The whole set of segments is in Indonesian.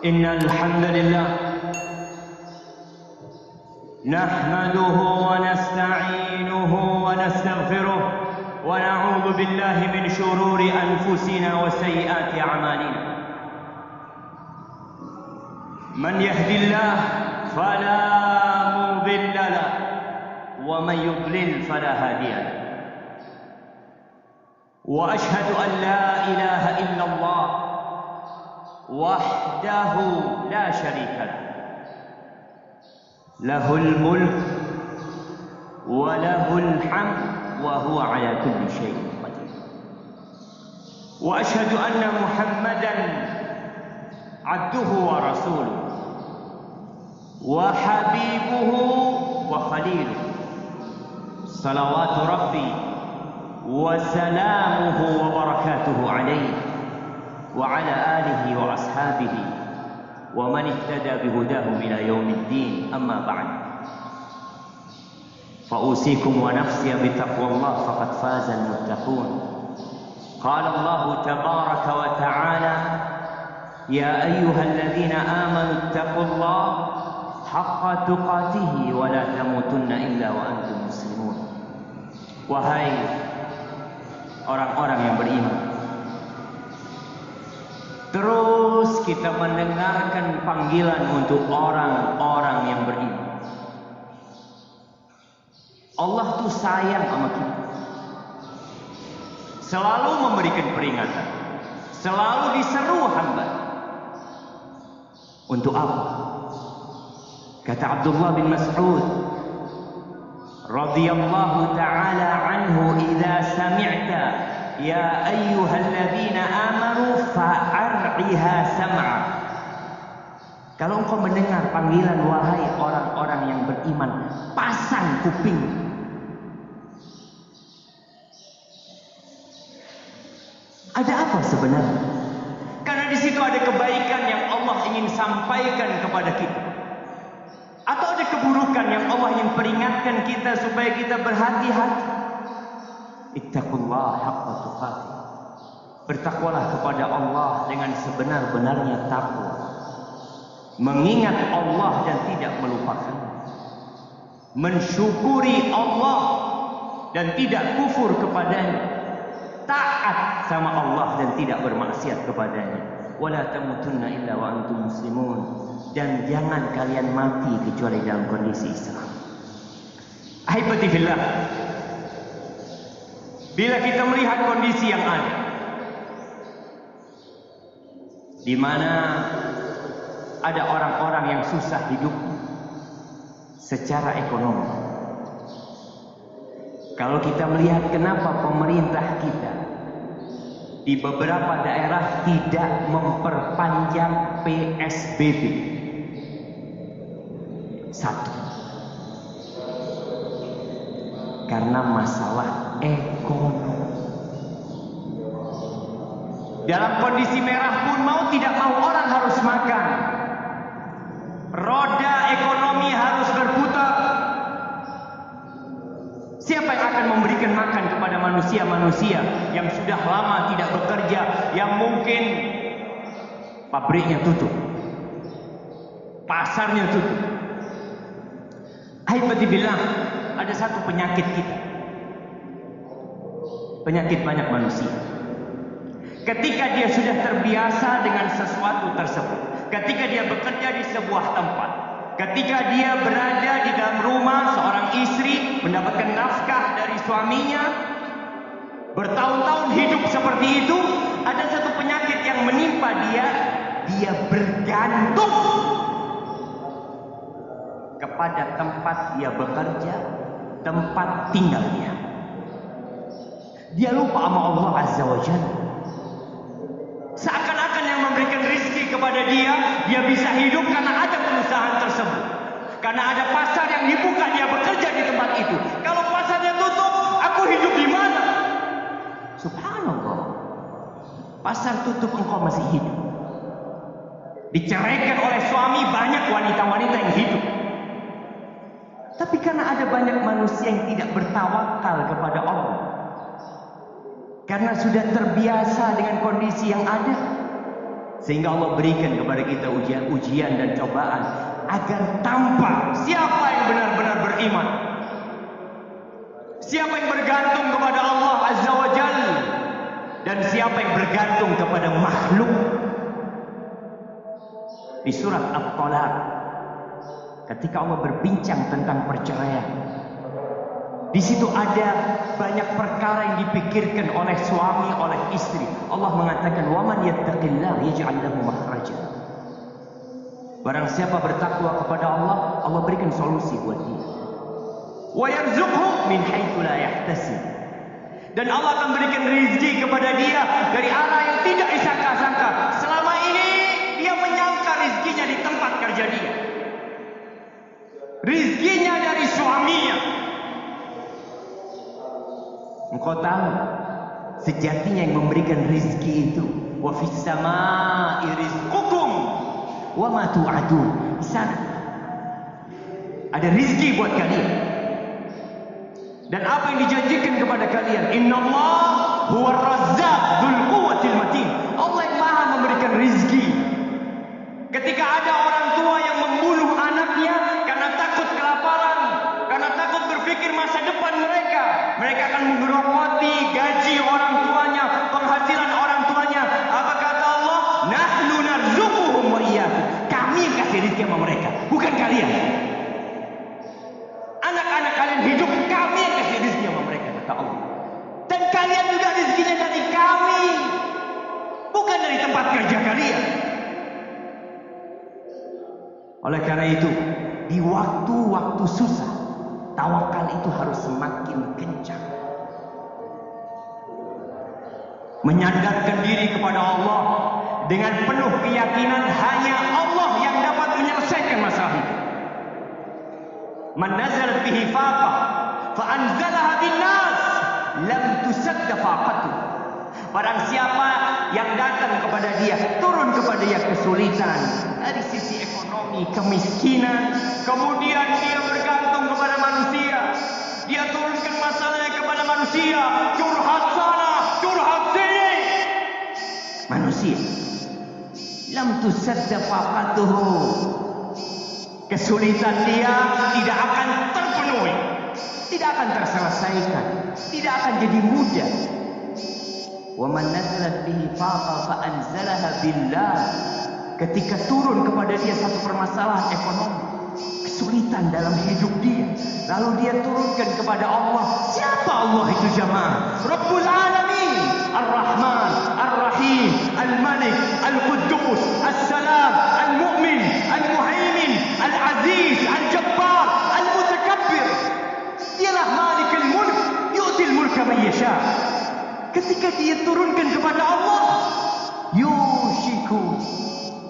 إن الحمد لله نحمده ونستعينه ونستغفره ونعوذ بالله من شرور أنفسنا وسيئات أعمالنا. من يهد الله فلا مضل له ومن يضلل فلا هادي له. وأشهد أن لا إله إلا الله وحده لا شريك له، له الملك وله الحمد وهو على كل شيء قدير. وأشهد أن محمدا عبده ورسوله وحبيبه وخليله، صلوات ربي وسلامه وبركاته عليه وعلى آله وأصحابه ومن اهتدى بهداهم إلى يوم الدين. أما بعد، فأوصيكم ونفسي بتقوى الله فقد فاز المتقون. قال الله تبارك وتعالى: يا أيها الذين آمنوا اتقوا الله حق تقاته ولا تموتن إلا وأنتم مسلمون. Wahai orang-orang yang beriman, terus kita mendengarkan panggilan untuk orang-orang yang beriman. Allah tuh sayang sama kita, selalu memberikan peringatan, selalu diseru hamba. Untuk apa? Kata Abdullah bin Mas'ud radhiyallahu ta'ala anhu, "Idza sami'ta ya ayyuhalladzina amanu fa'ar'iha sam'a." Kalau engkau mendengar panggilan wahai orang-orang yang beriman, pasang kuping. Ada apa sebenarnya? Karena di situ ada kebaikan yang Allah ingin sampaikan kepada kita, atau ada keburukan yang Allah ingin peringatkan kita supaya kita berhati-hati. Ittaqullaha haqqa tuqatih. Bertakwalah kepada Allah dengan sebenar-benarnya takwa. Mengingat Allah dan tidak melupakan. Mensyukuri Allah dan tidak kufur kepadanya. Taat sama Allah dan tidak bermaksiat kepadanya. Wala tamutunna illa wa antum muslimun. Dan jangan kalian mati kecuali dalam kondisi Islam. Ahibati fillah, bila kita melihat kondisi yang ada, di mana ada orang-orang yang susah hidup secara ekonomi. Kalau kita melihat kenapa pemerintah kita di beberapa daerah tidak memperpanjang PSBB. Satu, karena masalah ekonomi. Dalam kondisi merah pun mau tidak mau orang harus makan. Roda ekonomi harus berputar. Siapa yang akan memberikan makan kepada manusia-manusia yang sudah lama tidak bekerja, yang mungkin pabriknya tutup, pasarnya tutup? Ahibati billah, ada satu penyakit kita, penyakit banyak manusia. Ketika dia sudah terbiasa dengan sesuatu tersebut, ketika dia bekerja di sebuah tempat, ketika dia berada di dalam rumah, seorang istri mendapatkan nafkah dari suaminya, bertahun-tahun hidup seperti itu, ada satu penyakit yang menimpa dia. Dia bergantung kepada tempat dia bekerja, tempat tinggal dia. Dia lupa sama Allah Azza wa Jalla. Seakan-akan yang memberikan rezeki kepada dia, dia bisa hidup karena ada perusahaan tersebut, karena ada pasar yang dibuka, dia bekerja di tempat itu. Kalau pasarnya tutup, aku hidup di mana? Subhanallah, pasar tutup engkau masih hidup. Diceraikan oleh suami, banyak wanita-wanita yang hidup. Tapi karena ada banyak manusia yang tidak bertawakal kepada Allah, karena sudah terbiasa dengan kondisi yang ada, Sehingga Allah berikan kepada kita ujian dan cobaan agar tampak siapa yang benar-benar beriman, siapa yang bergantung kepada Allah Azza wa Jalla, dan siapa yang bergantung kepada makhluk. Di surat At-Talaq, ketika Allah berbincang tentang perceraian, di situ ada banyak perkara yang dipikirkan oleh suami, oleh istri. Allah mengatakan, "Waman yattaqillah yaj'al lahu makhraja." Barang siapa bertakwa kepada Allah, Allah berikan solusi buat dia. Wa yarzuqhu min haitsu la yahtasib. Dan Allah akan berikan rezeki kepada dia dari arah yang tidak disangka-sangka. Selama ini dia menyangka rezekinya di tempat kerja dia, rezekinya dari suaminya. Engkau tahu sejatinya yang memberikan rezeki itu, wa fis samaa'i rizqukum wa ma tu'adun. Di sana ada rezeki buat kalian. Dan apa yang dijanjikan kepada kalian, innallaha huwar razzaq dzul quwwatil matin. Allah yang Maha memberikan rezeki. Ketika ada orang tua yang membunuh anaknya karena takut kelaparan, karena takut berpikir masa depan mereka, mereka akan menggerogoti gaji orang tuanya, penghasilan orang tuanya. Apa kata Allah? Nahnu narzuquhum wa iyyakum. Kami yang kasih rezeki sama mereka, bukan kalian. Anak-anak kalian hidup, kami yang kasih rezeki sama mereka, kata Allah. Dan kalian juga rezekinya dari kami, bukan dari tempat kerja kalian. Oleh karena itu, di waktu-waktu susah, tawakal itu harus semakin kencang. Menyandarkan diri kepada Allah dengan penuh keyakinan hanya Allah yang dapat menyelesaikan masalah itu. Man nazala bihi faqah fa anzalaha bin nas lam tusadda faqatuh. Barang siapa yang datang kepada dia, turun kepada dia kesulitan dari sisi ekonomi, kemiskinan, kemudian dia bergantung kepada manusia, dia turunkan masalahnya kepada manusia, curhat sana, curhat sini, manusia, lam tusadda faqatuhu, kesulitan dia tidak akan terpenuhi, tidak akan terselesaikan, tidak akan jadi mudah. Wa man nazalat bihi faqa fa anzalaha billah. Ketika turun kepada dia satu permasalahan ekonomi, kesulitan dalam hidup dia, lalu dia turunkan kepada Allah. Siapa Allah itu jamaah? Rabbul Alamin, Ar-Rahman, Ar-Rahim, Al-Malik, Al-Quddus, As-Salam, Al-Mu'min, Al-Muhaimin, Al-Aziz, Al-Jabbar, Al-Mutakabbir. Dialah Malikul Mulk, yu'til mulka man yasha. Ketika dia turunkan kepada Allah, yushiku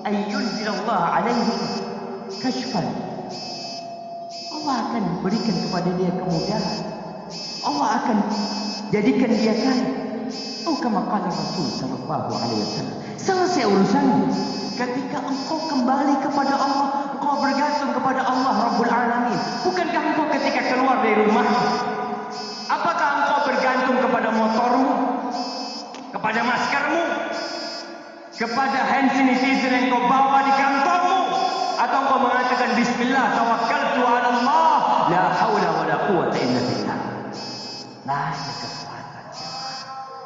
ayyunzil Allah alaihi kashfan. Allah akan berikan kepada dia kemudahan. Allah akan jadikan dia kaya. Oh, kama qala Rasul sallallahu alaihi wasallam. Selesai urusannya. Ketika engkau kembali kepada Allah, engkau bergantung kepada Allah Rabbul Alamin. Bukankah engkau ketika keluar dari rumah, apakah engkau bergantung kepada motormu, kepada maskermu, kepada hand sanitizer yang kau bawa di kantormu, atau engkau mengatakan bismillah tawakkaltu 'ala Allah la haula wala quwwata illa billah? Nah, ada kekuatan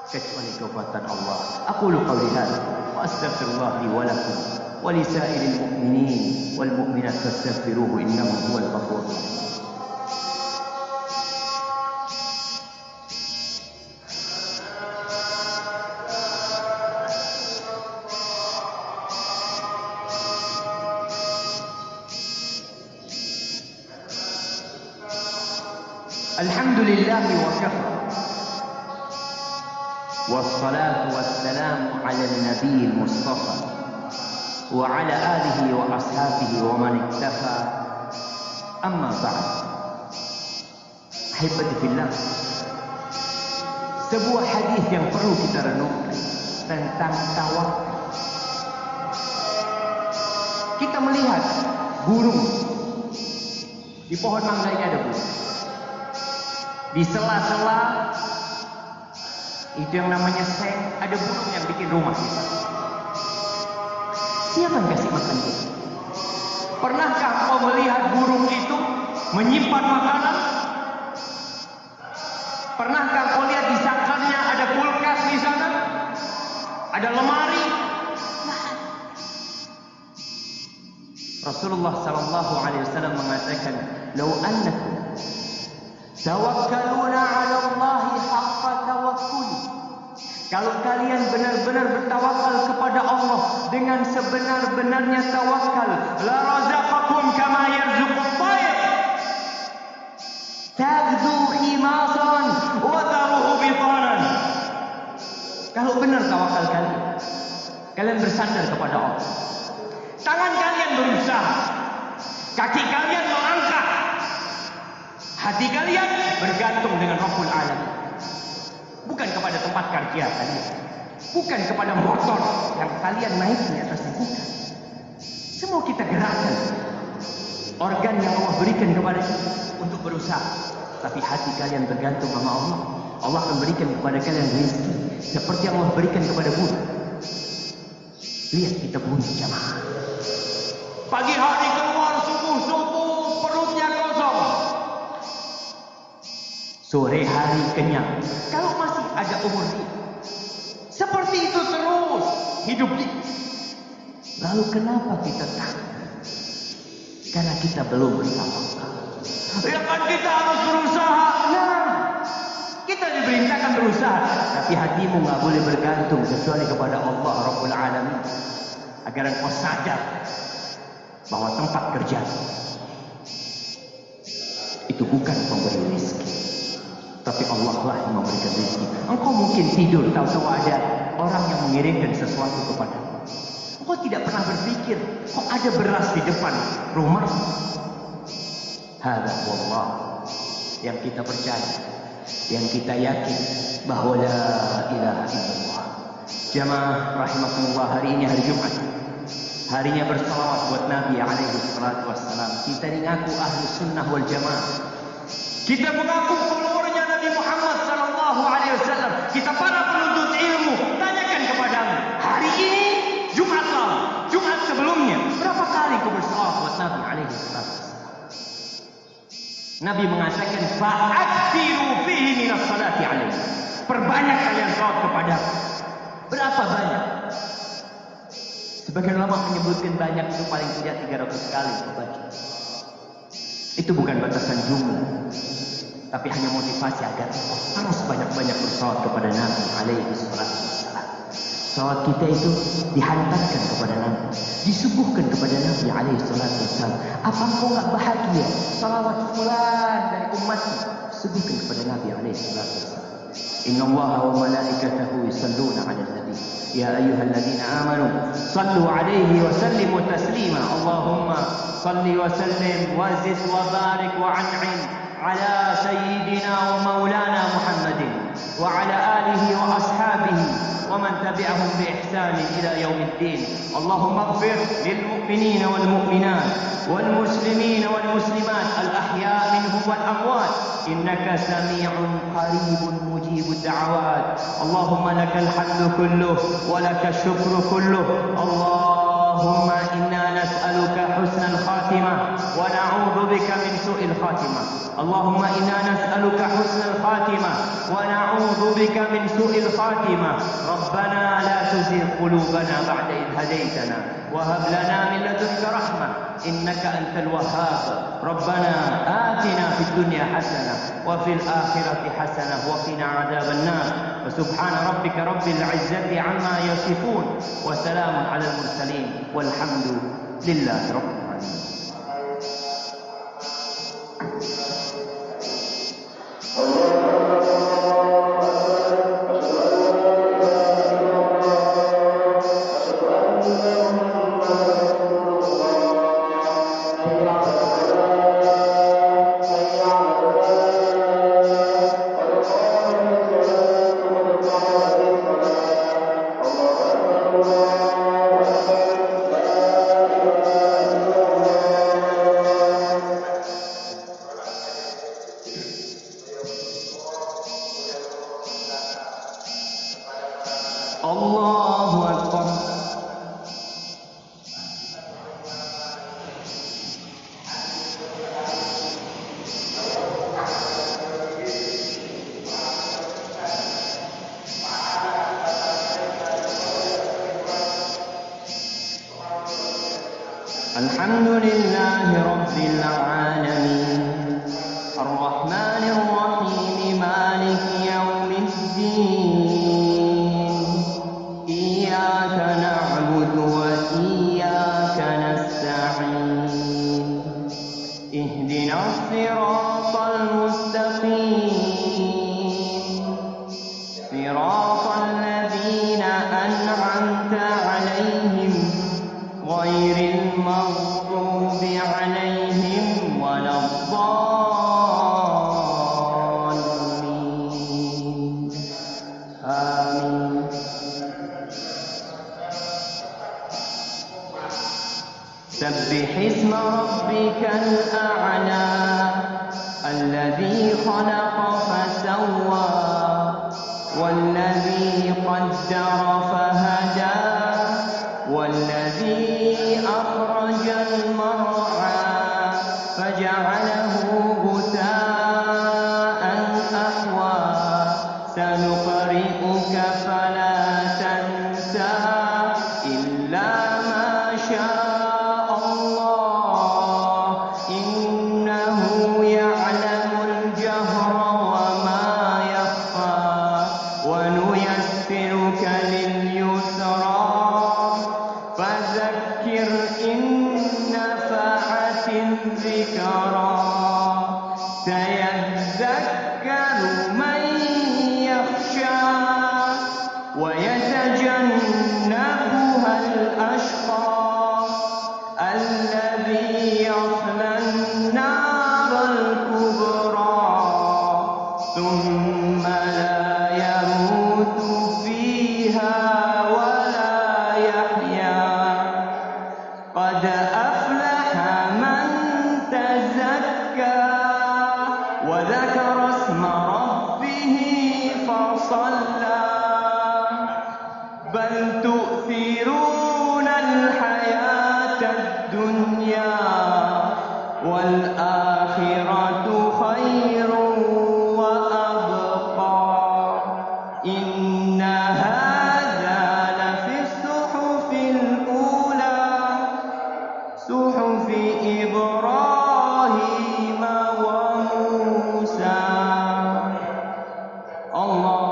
kecuali kekuatan Allah. Aqulu qawli hadza wa astaghfirullah li wa lakum wa li sa'iril mu'minin wal mu'minat fastaghfiruhu innahu huwal ghafurur rahim. Alhamdulillahi wa kafa. Wassalatu wassalamu ala nabiyil mustafa wa ala alihi wa ashabihi wa man iktafa. Amma ba'd. Ahibati fillah. Sebuah hadis yang perlu kita renungkan tentang tawakal. Kita melihat burung di pohon mangga ini, ada burung. Di sela-sela itu yang namanya seng, ada burung yang bikin rumah di sana. makan dia. Pernahkah kau melihat burung itu menyimpan makanan? Pernahkah kau lihat di sangkarnya ada kulkas di sana? Ada lemari? Rasulullah sallallahu alaihi wasallam mengatakan, "Lau annakum tawakkaluna 'ala Allahi haqqa tawakkul." Kalau kalian benar-benar bertawakal kepada Allah dengan sebenar-benarnya tawakal, la razaqakum kama yarzuqut tayr. Taghdu khimasan wa taruhu bitanan. Kalau benar tawakal kalian bersandar kepada Allah. Tangan kalian berusaha, kaki kalian melangkah, hati kalian bergantung dengan Rabbul Alamin. Bukan kepada tempat kerja kalian, bukan kepada motor yang kalian naik di atasnya, bukan. Semua kita gerakkan organ yang Allah berikan kepada kita untuk berusaha, tapi hati kalian bergantung sama Allah. Allah akan berikan kepada kalian rezeki seperti yang Allah berikan kepada buruh. Lihat kita buruh jamaah, pagi hari keluar subuh-subuh perutnya kosong, sore hari kenyang. Kalau masih ada umur dia, seperti itu terus hidup dia. Lalu kenapa kita takut? Karena kita belum bertawakal. Ya kan kita harus berusaha. Nah, kita diperintahkan berusaha, tapi hatimu nggak boleh bergantung kecuali kepada Allah Rabbul Alamin. Agar engkau sadar bahwa tempat kerja itu bukan pemberi rezeki, tapi Allah lah yang memberikan rezeki. Engkau mungkin tidur tahu-tahu ada orang yang mengirimkan sesuatu kepadamu. Engkau tidak pernah berpikir kok ada beras di depan rumah. Hada wallah yang kita percaya, yang kita yakin bahwa la ilaha illallah. Jamaah rahimakumullah, hari ini hari Jumat, harinya bersalawat buat Nabi alaihi salatu wassalam. Kita ini ngaku ahli sunnah wal jamaah. Kita mengaku followernya Nabi Muhammad sallallahu alaihi wasallam. Kita para penuntut ilmu, tanyakan kepadamu, hari ini Jumat lalu, Jumat sebelumnya, berapa kali kau bersalawat buat Nabi alaihi salatu wassalam? Nabi mengatakan, fa'aksiru fihi minas salati alaihi. Perbanyak kalian salawat kepadaku. Berapa banyak? Sebagian ulama menyebutkan banyak itu paling tidak 300 kali terbaca. Itu bukan batasan jumlah, tapi hanya motivasi agar harus banyak-banyak bersalawat kepada Nabi alaihi salatu wassalam. Salawat kita itu dihantarkan kepada Nabi, disuguhkan kepada Nabi alaihi salatu wassalam. Apa engkau enggak bahagia? Salawat fulan dari umatmu suguhkan kepada Nabi alaihi salatu wassalam. Inna Allaha wa malaikatahu yusalluna 'alan nabi ya ayyuhalladzina amanu sallu 'alaihi wa sallimu taslima. Allahumma salli wa sallim wa zid wa barik wa an'im ala sayyidina wa maulana Muhammadin wa ala alihi wa ashabihi ومن تبعهم بإحسان إلى يوم الدين. اللهم اغفر للمؤمنين والمؤمنات والمسلمين والمسلمات الأحياء منهم والأموات إنك سميع قريب مجيب الدعوات. اللهم لك الحمد كله ولك الشكر كله. اللهم إنا نسألك حسن الخاتمة ونعوذ بك من سوء الخاتمة. اللهم إنا نسألك حسن الخاتمة ونعوذ بك من سوء الخاتمة. ربنا لا تزغ قلوبنا بعد إذ هديتنا وهب لنا من لدنك رحمة إنك أنت الوهاب. ربنا آتنا في الدنيا حسنة وفي الآخرة حسنة وقنا عذاب النار. وسبحان ربك رب العزة عما يصفون وسلام على المرسلين والحمد لله رب العالمين. Alhamdulillahi Rabbil Alamin Ar-Rahmanir Rahim Maliki Yawmiddin Iyyaka na'budu wa iyyaka nasta'in Ihdinas siratal mustaqim Siratal ladzina an'amta 'alaihim ghairil maghdubi 'alaihim waladdallin. Amin. Sabbih isma rabbikal a'la alladzi khalaqa fasawwa والذي قدر فهدى والذي أخرج المرعى فجعله غثاء أحوى سنقرئك فلا تنسى إلا ما شاء الله إنه يعلم الجهر وما يخفى ونيسرك لليسرى فذكر إن نفعت الذكرى سيذكر من يخشى ويتجنبها الأشقى الذي يصلى النار الكبرى ثم لا يموت فيها ولا يحيا قد أفلح من تزكى وذكر اسم ربه فصلى بل تؤثرون الحياة الدنيا والآخرة خير وأبقى إن هذا لفي الصحف الأولى صحف إبراهيم وموسى الله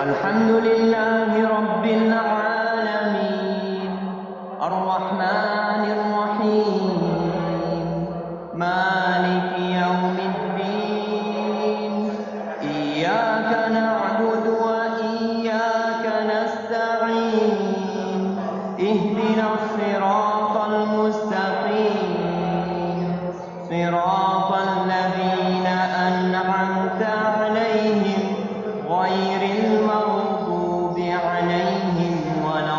الحمد لله رب العالمين الرحمن الرحيم مالك يوم الدين إياك نعبد وإياك نستعين اهدنا الصراط المستقيم صراط الذين أنعمت عليهم غير المغضوب عليهم ولا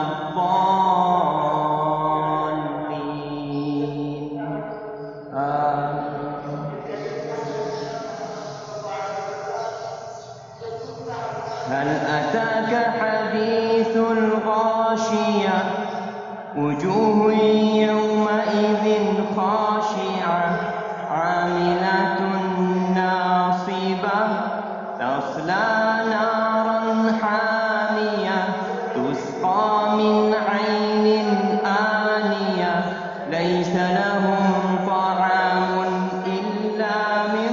الضالين آمين. هل أتاك حديث الغاشية وجوه يومئذ خاشعة عاملة ناصبة تصلى نارا حامية تسقى من عين آنية ليس لهم طعام إلا من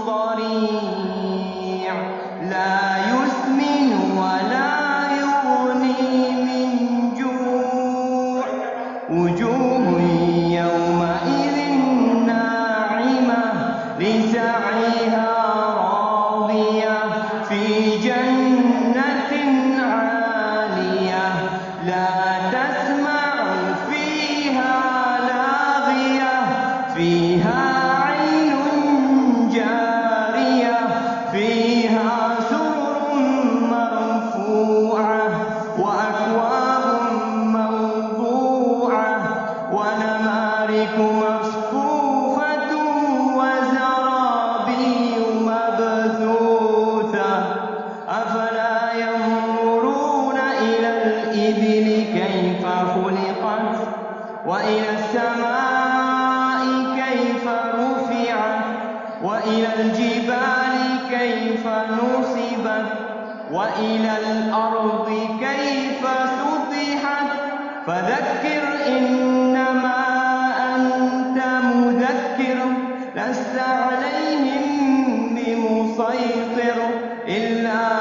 ضريع لا يسمن ولا يغني من جوع وجوه يومئذ ناعمة لسعيها راضية في جنة عالية لا تسمع فيها لاغية فيها عين جارية فيها سرر مرفوعة وأكواب موضوعة ونمارق مصفوفة وزرابي مبثوثة أفلا ينظرون إلى الإبل كيف خلقت وإلى السماء كيف رفعت وإلى الجبال كيف نصبت وإلى الأرض كيف سطحت فذكر إن إلا